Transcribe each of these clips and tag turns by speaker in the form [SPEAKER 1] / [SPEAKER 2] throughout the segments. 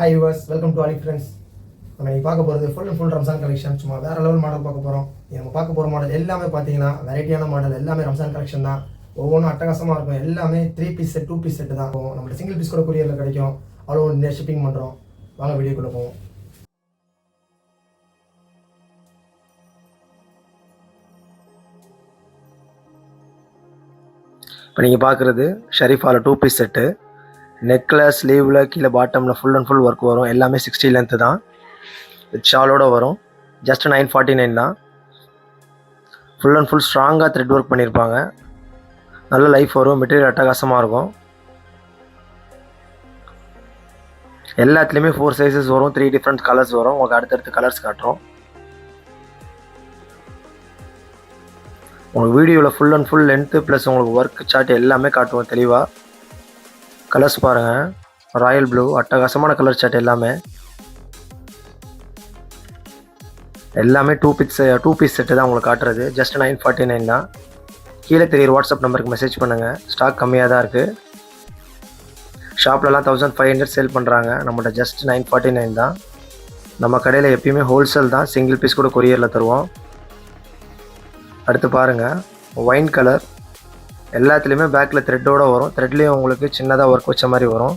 [SPEAKER 1] Hi viewers, welcome to Ali Friends. நம்ம இன்னைக்கு பார்க்க போகிறது full and full Ramzan collection. சும்மா வேறு லெவல் மாடல் பார்க்க போகிறோம். நம்ம பார்க்க போகிற மாடல் எல்லாமே பார்த்தீங்கன்னா வெரைட்டியான மாடல், எல்லாமே ரம்ஜான் கலெக்ஷன் தான். ஒவ்வொன்றும் அட்டகாசமாக இருக்கும். எல்லாமே 3 பீஸ் செட் 2 பீஸ் செட்டு தான் இருக்கும். நம்மளுக்கு சிங்கிள் பீஸ் கூட கொரியரில் கிடைக்கும். அவ்வளோ இந்த ஷிப்பிங் பண்ணுறோம். வாங்க வீடியோக்குள்ளே போவோம்.
[SPEAKER 2] இப்போ நீங்கள் பார்க்குறது ஷரீஃபாவில் 2 பீஸ் செட்டு. நெக்கில் ஸ்லீவில் கீழே பாட்டமில் ஃபுல் அண்ட் ஃபுல் ஒர்க் வரும். எல்லாமே 60 லென்த்து தான். வித் ஷாலோட வரும். ஜஸ்ட் 949 தான். ஃபுல் அண்ட் ஃபுல் ஸ்ட்ராங்காக த்ரெட் ஒர்க் பண்ணியிருப்பாங்க. நல்ல லைஃப் வரும். மெட்டீரியல் அட்டகாசமாக இருக்கும். எல்லாத்துலேயுமே 4 சைஸஸ் வரும். 3 டிஃப்ரெண்ட் கலர்ஸ் வரும். உங்களுக்கு அடுத்தடுத்து கலர்ஸ் காட்டுறோம். உங்களுக்கு வீடியோவில் full and full length plus உங்களுக்கு ஒர்க் சார்ட் எல்லாமே காட்டுவோம் தெளிவாக. கலர்ஸ் பாருங்கள். ராயல் ப்ளூ அட்டகாசமான கலர் சார்ட் எல்லாமே 2 பீஸ் செட்டு தான் உங்களுக்கு காட்டுறது. ஜஸ்ட் 949 தான். கீழே தெரியுற வாட்ஸ்அப் நம்பருக்கு மெசேஜ் பண்ணுங்கள். ஸ்டாக் கம்மியாக தான் இருக்குது. ஷாப்லலாம் 1500 சேல் பண்ணுறாங்க. நம்மகிட்ட ஜஸ்ட் 949 தான். நம்ம கடையில் எப்பயுமே ஹோல்சேல் தான். சிங்கிள் பீஸ் கூட கொரியரில் தருவோம். அடுத்து பாருங்கள், ஒயின் கலர். எல்லாத்துலேயுமே பேக்கில் த்ரெட்டோடு வரும். த்ரெட்லேயும் உங்களுக்கு சின்னதாக ஒர்க் வச்ச மாதிரி வரும்.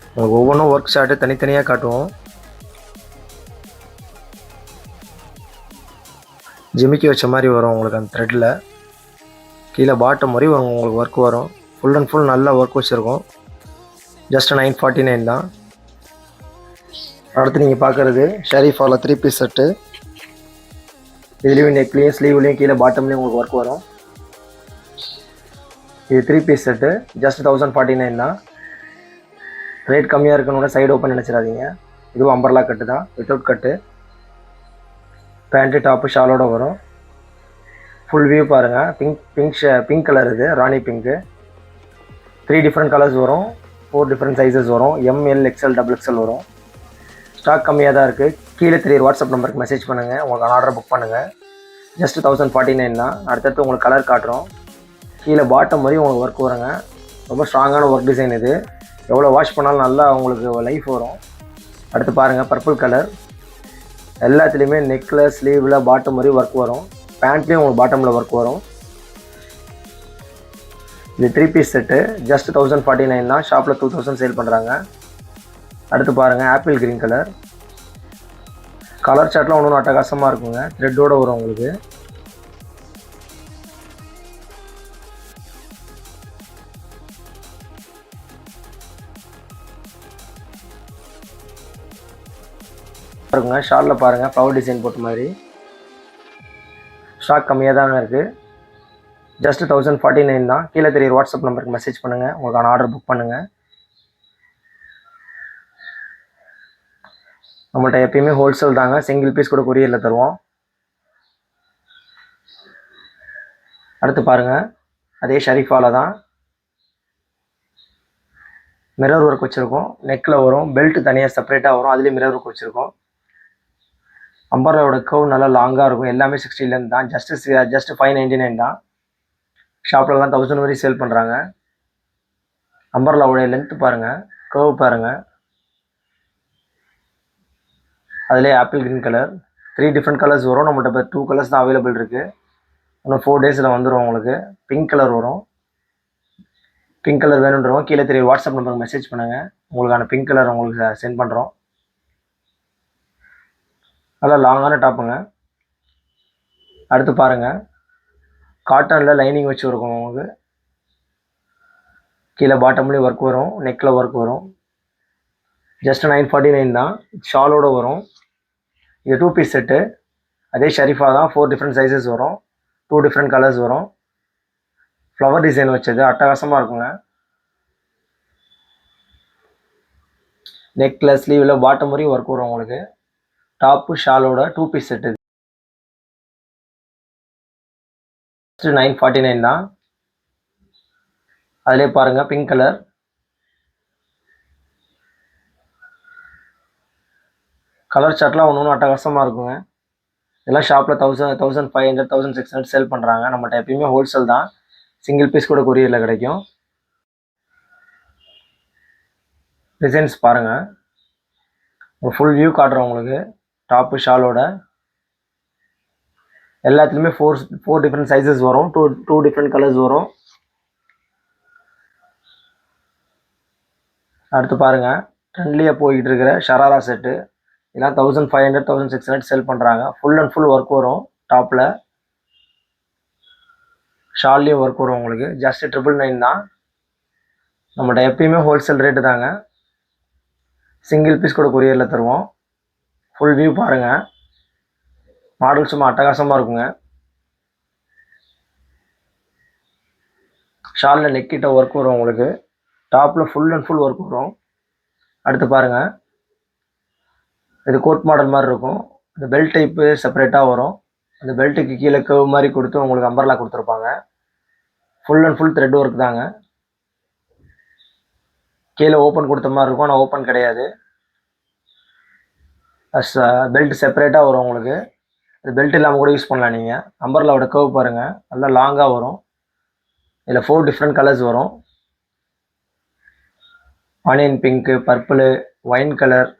[SPEAKER 2] உங்களுக்கு ஒவ்வொன்றும் ஒர்க் ஷார்ட்டு தனித்தனியாக காட்டுவோம். ஜிமிக்கி வச்ச மாதிரி வரும் உங்களுக்கு அந்த த்ரெட்டில். கீழே பாட்டம் மாதிரி உங்களுக்கு ஒர்க் வரும். ஃபுல் அண்ட் ஃபுல் நல்லா ஒர்க் வச்சுருக்கோம். ஜஸ்ட் 949 தான். அடுத்து நீங்கள் பார்க்குறது ஷரீஃபாவில் 3 பீஸ் செட்டு. இதுலேயும் நெக்லேயும் ஸ்லீவ்லேயும் கீழே பாட்டம்லேயும் உங்களுக்கு ஒர்க் வரும். இது 3 பீஸ் செட்டு. ஜஸ்ட் 1049 தான். ரேட் கம்மியாக இருக்கணும்னா சைடு ஓப்பன் நினச்சிடாதீங்க. இதுவும் அம்பர்லா கட்டு தான், வித்தவுட் கட்டு. பேண்ட்டு டாப்பு ஷாலோட வரும். ஃபுல் வியூ பாருங்கள். Pink colour. இது ராணி பிங்க்கு. 3 டிஃப்ரெண்ட் கலர்ஸ் வரும். 4 டிஃப்ரெண்ட் சைஸஸ் வரும். ML XL XXL வரும். ஸ்டாக் கம்மியாக தான் இருக்குது. கீழே தெரியுற வாட்ஸ்அப் நம்பருக்கு மெசேஜ் பண்ணுங்கள். உங்களுக்கு ஆர்டர் புக் பண்ணுங்கள். ஜஸ்ட் 1049 தான். அடுத்தடுத்து உங்களுக்கு கலர் காட்டுறோம். கீழே பாட்டம் மாதிரி உங்களுக்கு ஒர்க் வருங்க. ரொம்ப ஸ்ட்ராங்கான ஒர்க் டிசைன் இது. எவ்வளோ வாஷ் பண்ணாலும் நல்லா உங்களுக்கு லைஃப் வரும். அடுத்து பாருங்கள், பர்பிள் கலர். எல்லாத்துலேயுமே நெக்கில் ஸ்லீவில் பாட்டம் மாதிரி ஒர்க் வரும். பேண்ட்லேயும் உங்களுக்கு பாட்டமில் ஒர்க் வரும். இது 3 பீஸ் செட்டு. ஜஸ்ட் 1049 தான். ஷாப்பில் 2000 சேல் பண்ணுறாங்க. அடுத்து பாருங்கள், ஆப்பிள் க்ரீன் கலர். கலர் சார்ட்லாம் ஒன்று அட்டகாசமாக இருக்குங்க. த்ரெட்டோடு வரும் உங்களுக்கு. இருக்குங்க. ஷாலில் பாருங்கள், ஃப்ளவர் டிசைன் போட்ட மாதிரி. ஸ்டாக் கம்மியாக தாங்க இருக்குது. ஜஸ்ட் 1049 தான். கீழே தெரியுற வாட்ஸ்அப் நம்பருக்கு மெசேஜ் பண்ணுங்கள். உங்களுக்கான ஆர்டர் புக் பண்ணுங்கள். நம்மள்ட்ட எப்பயுமே ஹோல்சேல் தாங்க. சிங்கிள் பீஸ் கூட கொரியரில் தருவோம். அடுத்து பாருங்கள், அதே ஷரீஃபாவில் தான். மிரர் ஒர்க் வச்சுருக்கோம். நெக்கில் வரும். பெல்ட் தனியாக செப்பரேட்டாக வரும். அதுலேயும் மிரர் ஒர்க் வச்சுருக்கோம். அம்பர்லாவோட கர்வ் நல்லா லாங்காக இருக்கும். எல்லாமே 60 லென்த் தான். ஜஸ்ட் 599 தான். ஷாப்லலாம் 1000 வரையும் சேல் பண்ணுறாங்க. அம்பர்லாவோடைய லென்த்து பாருங்கள், கர்வ் பாருங்கள். அதிலே apple green colour. 3 different colours வரும். நம்மகிட்ட இப்போ 2 கலர்ஸ் தான் அவைலபிள் இருக்குது. இன்னும் 4 டேஸில் வந்துடும் உங்களுக்கு. பிங்க் கலர் வரும். பிங்க் கலர் வேணுன்றவங்க கீழே தெரியும் வாட்ஸ்அப் நம்பருக்கு மெசேஜ் பண்ணுங்கள். உங்களுக்கான பிங்க் கலர் உங்களுக்கு சென்ட் பண்ணுறோம். நல்லா லாங்கான டாப்புங்க. அடுத்து பாருங்கள், காட்டனில் லைனிங் வச்சு இருக்கும் உங்களுக்கு. கீழே பாட்டம்லேயும் ஒர்க் வரும். நெக்கில் ஒர்க் வரும். ஜஸ்ட் 949 தான். ஷாலோடு வரும். இது 2 பீஸ் செட்டு. அதே ஷரீஃபா தான். 4 டிஃப்ரெண்ட் சைஸஸ் வரும். 2 டிஃப்ரெண்ட் கலர்ஸ் வரும். ஃப்ளவர் டிசைன் வச்சது அட்டகாசமாக இருக்குங்க. நெக்கில் ஸ்லீவில் பாட்டம் வரையும் ஒர்க் வரும் உங்களுக்கு. டாப்பு ஷாலோட 2 பீஸ் செட்டு. ஜஸ்ட் 949 தான். அதிலே பாருங்கள், பிங்க் கலர். கலர் சார்ட்லாம் ஒன்று அட்டகாசமாக இருக்குங்க. இதெல்லாம் ஷாப்பில் 1500 1600 சேல் பண்ணுறாங்க. நம்மகிட்ட எப்பயுமே ஹோல்சேல் தான், சிங்கிள் பீஸ் கூட கொரியரில் கிடைக்கும். டிசைன்ஸ் பாருங்கள், ஒரு ஃபுல் வியூ காட்டுறோம் உங்களுக்கு. டாப்பு ஷாலோட எல்லாத்துலேயுமே ஃபோர் டிஃப்ரெண்ட் சைஸஸ் வரும், டூ டிஃப்ரெண்ட் கலர்ஸ் வரும். அடுத்து பாருங்கள், ட்ரெண்ட்லியாக போய்கிட்டு இருக்கிற ஷராரா செட்டு. இதெல்லாம் 1500 1600 செல் பண்ணுறாங்க. ஃபுல் அண்ட் ஃபுல் ஒர்க் வரும். டாப்பில் ஷால்லையும் ஒர்க் வரும் உங்களுக்கு. ஜஸ்ட் 999 தான். நம்மகிட்ட எப்பயுமே ஹோல்சேல் ரேட்டு தாங்க, சிங்கிள் பீஸ் கூட கொரியரில் தருவோம். ஃபுல் வியூ பாருங்கள், மாடல் சும்மா அட்டகாசமாக இருக்குங்க. ஷாலில் நெக்கிட்ட ஒர்க் வரும் உங்களுக்கு. டாப்பில் ஃபுல் அண்ட் ஃபுல் ஒர்க் வரும். அடுத்து பாருங்கள், இது கோட் மாடல் மாதிரி இருக்கும். இந்த பெல்ட் டைப்பு செப்பரேட்டாக வரும். அந்த பெல்ட்டுக்கு கீழே கர்வ் மாதிரி கொடுத்து உங்களுக்கு அம்பர்லா கொடுத்துருப்பாங்க. Full and full thread work தாங்க. கீழே ஓப்பன் கொடுத்த மாதிரி இருக்கும், ஆனால் ஓப்பன் கிடையாது. பெல்ட் செப்பரேட்டாக வரும் உங்களுக்கு. அது பெல்ட் இல்லாமல் கூட யூஸ் பண்ணலாம் நீங்கள். அம்பர்லாவோட கர்வ் பாருங்கள், நல்லா லாங்காக வரும். இதில் 4 டிஃப்ரெண்ட் கலர்ஸ் வரும். Onion pink, purple, wine colour,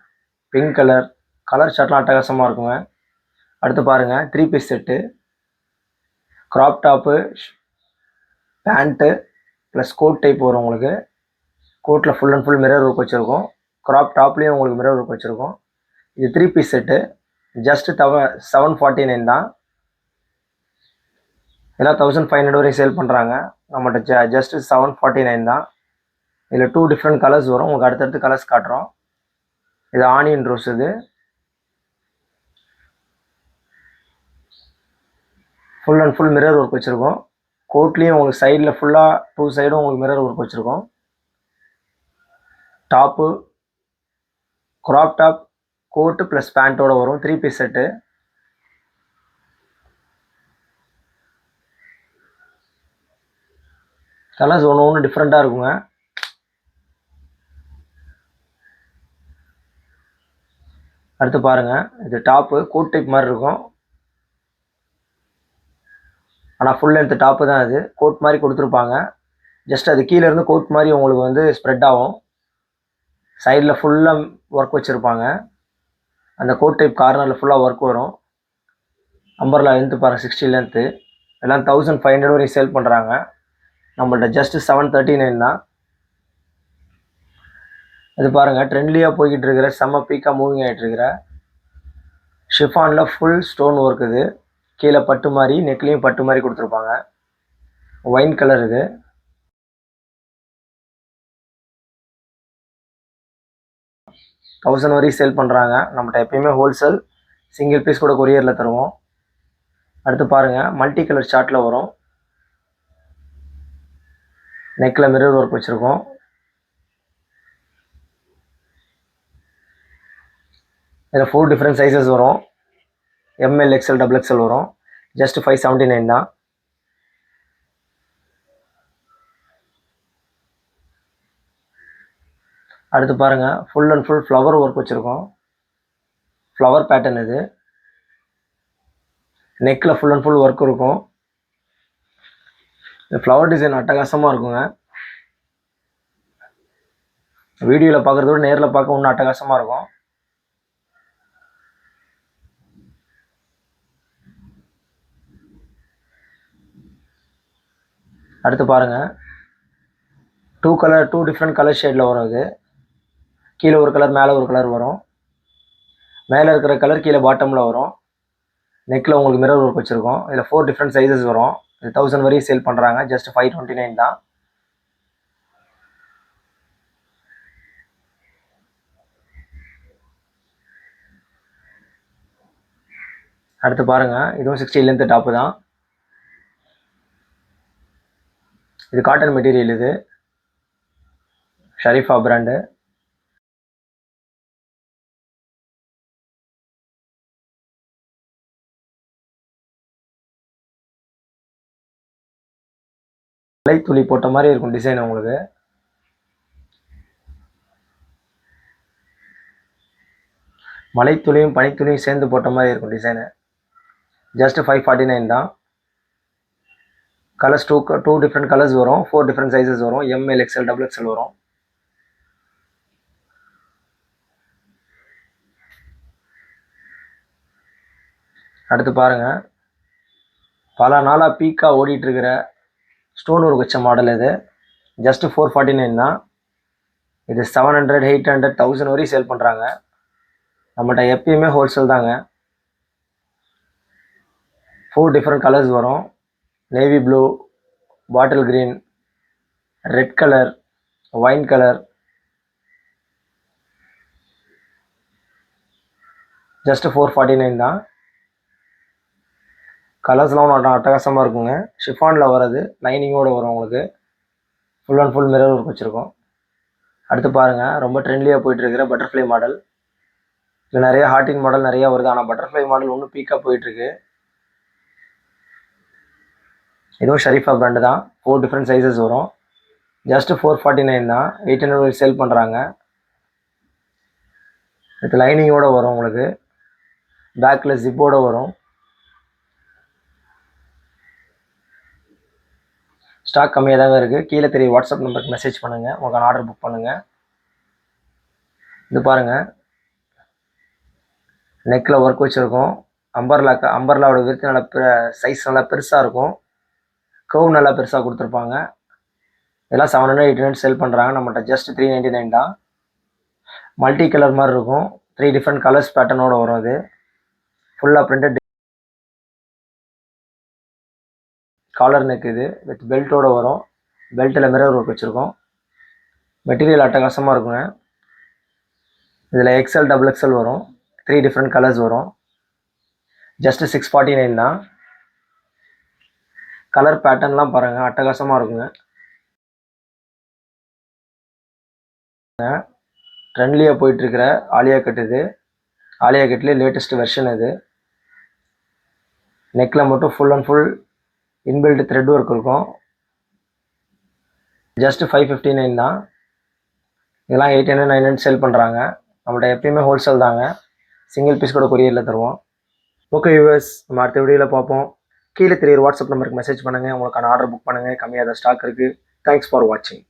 [SPEAKER 2] pink colour. Colour ஷர்ட்லாம் அட்டகாசமாக இருக்குங்க. அடுத்து பாருங்கள், 3 piece set. Crop top, pant plus coat type வரும் உங்களுக்கு. கோட்டில் full and full mirror work வச்சுருக்கோம். க்ராப் டாப்லேயும் உங்களுக்கு மிரர் ஒர்க் வச்சுருக்கோம். இது 3 பீஸ் செட்டு. ஜஸ்ட் 749 தான். இதெல்லாம் 1500 வரையும் சேல் பண்ணுறாங்க. நம்மகிட்ட ஜஸ்ட் 749 தான். இதில் 2 டிஃப்ரெண்ட் கலர்ஸ் வரும். உங்களுக்கு அடுத்தடுத்து கலர்ஸ் காட்டுறோம். இது ஆனியன் ரோஸ். இது full and full mirror work வச்சுருக்கோம். கோட்லேயும் உங்களுக்கு சைடில் ஃபுல்லாக 2 சைடும் உங்களுக்கு மிரர் ஒர்க் வச்சுருக்கோம். டாப்பு, க்ராப் டாப், கோட்டு ப்ளஸ் பேண்ட்டோடு வரும். 3 பீஸ் செட்டு. கலர்ஸ் ஒன்று டிஃப்ரெண்ட்டாக இருக்குங்க. அடுத்து பாருங்கள், இது டாப்பு கோட் டைப் மாதிரி இருக்கும், ஆனால் ஃபுல் லென்த் டாப்பு தான். இது கோட் மாதிரி கொடுத்துருப்பாங்க. ஜஸ்ட் அது கீழே இருந்து கோட் மாதிரி உங்களுக்கு வந்து ஸ்ப்ரெட் ஆகும். சைடில் ஃபுல்லாக ஒர்க் வச்சுருப்பாங்க. அந்த கோட் டைப் கார்னரில் ஃபுல்லாக ஒர்க் வரும். அம்பர்லா லென்த்து பாருங்கள், 60 லென்த்து. எல்லாம் 1500 வரையும் சேல் பண்ணுறாங்க. நம்மள்ட்ட ஜஸ்ட் 739 தான். இது பாருங்கள், ட்ரெண்ட்லியாக போய்கிட்டு இருக்கிற செம்ம பீக்காக மூவிங் ஆகிட்டு இருக்கிற ஷிஃபானில் ஃபுல் ஸ்டோன் ஒர்க். இது கீழே பட்டு மாதிரி, நெக்லேயும் பட்டு மாதிரி கொடுத்துருப்பாங்க. Wine colour. இது $1000 வரையும் சேல் பண்ணுறாங்க. நம்மகிட்ட எப்பயுமே ஹோல்சேல், சிங்கிள் பீஸ் கூட கொரியரில் தருவோம். அடுத்து பாருங்கள், மல்டி கலர் ஷார்ட்டில் வரும். நெக்கில் மிரர் ஒர்க் வச்சுருக்கோம். இதில் 4 டிஃப்ரெண்ட் சைஸஸ் வரும். எம்எல், எக்ஸ்எல், டபுள் எக்ஸ்எல் வரும். ஜஸ்ட் 579 தான். அடுத்து பாருங்கள், full and full flower work வச்சுருக்கோம். Flower pattern. இது நெக்கில் ஃபுல் அண்ட் ஃபுல் ஒர்க் இருக்கும். இந்த ஃப்ளவர் டிசைன் அட்டகாசமாக இருக்குங்க. வீடியோவில் பார்க்குறத விட நேரில் பார்க்க இன்னும் அட்டகாசமாக இருக்கும். அடுத்து பாருங்கள், 2 டிஃப்ரெண்ட் கலர் ஷேடில் வரும். இது கீழே ஒரு கலர், மேலே ஒரு கலர் வரும். மேலே இருக்கிற கலர் கீழே பாட்டமில் வரும். நெக்கில் உங்களுக்கு மிரர் ஒர்க் வச்சுருக்கோம். இதில் 4 டிஃப்ரெண்ட் சைஸஸ் வரும். இது 1000 வரையும் சேல் பண்ணுறாங்க. ஜஸ்ட் 529 தான். அடுத்து பாருங்கள், இதுவும் 60 லென்த் டாப்பு தான். இது காட்டன் மெட்டீரியல். இது ஷரீஃபா பிராண்டு. மலை துளி போட்ட மாதிரி இருக்கும் டிசைன் உங்களுக்கு. மலை துளியும் பனித்துளியும் சேர்ந்து போட்ட மாதிரி இருக்கும் டிசைனு. ஜஸ்ட் 549 தான். கலர்ஸ் டூ டிஃப்ரெண்ட் கலர்ஸ் வரும், 4 டிஃப்ரெண்ட் சைஸஸ் வரும், எம்எல் எக்ஸ்எல் டபுள் எக்ஸ்எல் வரும். அடுத்து பாருங்கள், பல நாளாக பீக்காக ஓடிட்டுருக்கிற ஸ்டோன் ஒர்க் வச்ச மாடல் இது. ஜஸ்ட்டு 449 தான். இது 700, 800, 1000 வரையும் சேல் பண்ணுறாங்க. நம்மகிட்ட எப்பயுமே ஹோல்சேல் தாங்க. 4 டிஃப்ரெண்ட் கலர்ஸ் வரும், navy blue, bottle green, red colour, wine colour. Just 449 தான். கலர்ஸ்லாம் ஒன்று அட்டகாசமாக இருக்குங்க. ஷிஃபானில் வர்றது, லைனிங்கோடு வரும் உங்களுக்கு. Full and full mirror work வச்சுருக்கோம். அடுத்து பாருங்கள், ரொம்ப ட்ரெண்ட்லியாக போயிட்டுருக்கிற பட்டர்ஃப்ளை மாடல். இதில் நிறைய ஹார்டின் மாடல் நிறையா வருது, ஆனால் பட்டர்ஃப்ளை மாடல் ஒன்றும் பீக்காக போயிட்டுருக்கு. இதுவும் ஷரீஃபா பிராண்டு தான். 4 டிஃப்ரெண்ட் சைஸஸ் வரும். ஜஸ்ட்டு 449 தான். 800 சேல் பண்ணுறாங்க. இது லைனிங்கோடு வரும் உங்களுக்கு. பேக்கில் ஜிப்போடு வரும். ஸ்டாக் கம்மியாக தாங்க இருக்குது. கீழே தெரிய வாட்ஸ்அப் நம்பருக்கு மெசேஜ் பண்ணுங்கள், உங்களுக்கான ஆர்டர் புக் பண்ணுங்கள். இது பாருங்கள், நெக்கில் ஒர்க் வச்சுருக்கோம். அம்பர்லாவோட விருத்து நல்லா சைஸ் நல்லா பெருசாக இருக்கும். கர்வ் நல்லா பெருசாக கொடுத்துருப்பாங்க. இதெல்லாம் 700, 800 சேல் பண்ணுறாங்க. நம்மகிட்ட ஜஸ்ட் 399 தான். மல்டி கலர் மாதிரி இருக்கும். 3 டிஃப்ரெண்ட் கலர்ஸ் பேட்டர்னோடு வரும். இது ஃபுல்லாக பிரிண்டட் காலர் நெக். இது வித் பெல்ட்டோடு வரும். பெல்ட்டில் மிரர் ஒர்க் வச்சுருக்கோம். மெட்டீரியல் அட்டகாசமாக இருக்குங்க. இதில் எக்ஸ்எல் டபுள் எக்ஸ்எல் வரும். 3 டிஃப்ரெண்ட் கலர்ஸ் வரும். ஜஸ்ட்டு 649 தான். கலர் பேட்டர்ன்லாம் பாருங்கள், அட்டகாசமாக இருக்குங்க. ட்ரெண்ட்லியாக போயிட்டுருக்கிற ஆலியா கட் இது. ஆலியா கட்லேயே லேட்டஸ்ட் வெர்ஷன் இது. நெக்கில் மட்டும் full and full inbuilt thread work இருக்கும். ஜஸ்ட்டு 559 தான். இதெல்லாம் 800, 900 சேல் பண்ணுறாங்க. நம்மள்ட்ட எப்பயுமே ஹோல்சேல் தாங்க. சிங்கிள் பீஸ் கூட கொரியரில் தருவோம். ஓகே யூவர்ஸ், நம்ம அடுத்த வீடியோவில் பார்ப்போம். கீழே தெரியுற வாட்ஸ்அப் நம்பருக்கு மெசேஜ் பண்ணுங்கள், உங்களுக்கான ஆர்டர் புக் பண்ணுங்கள். கம்மியாக தான் ஸ்டாக் இருக்குது. தேங்க்ஸ் ஃபார் வாட்சிங்.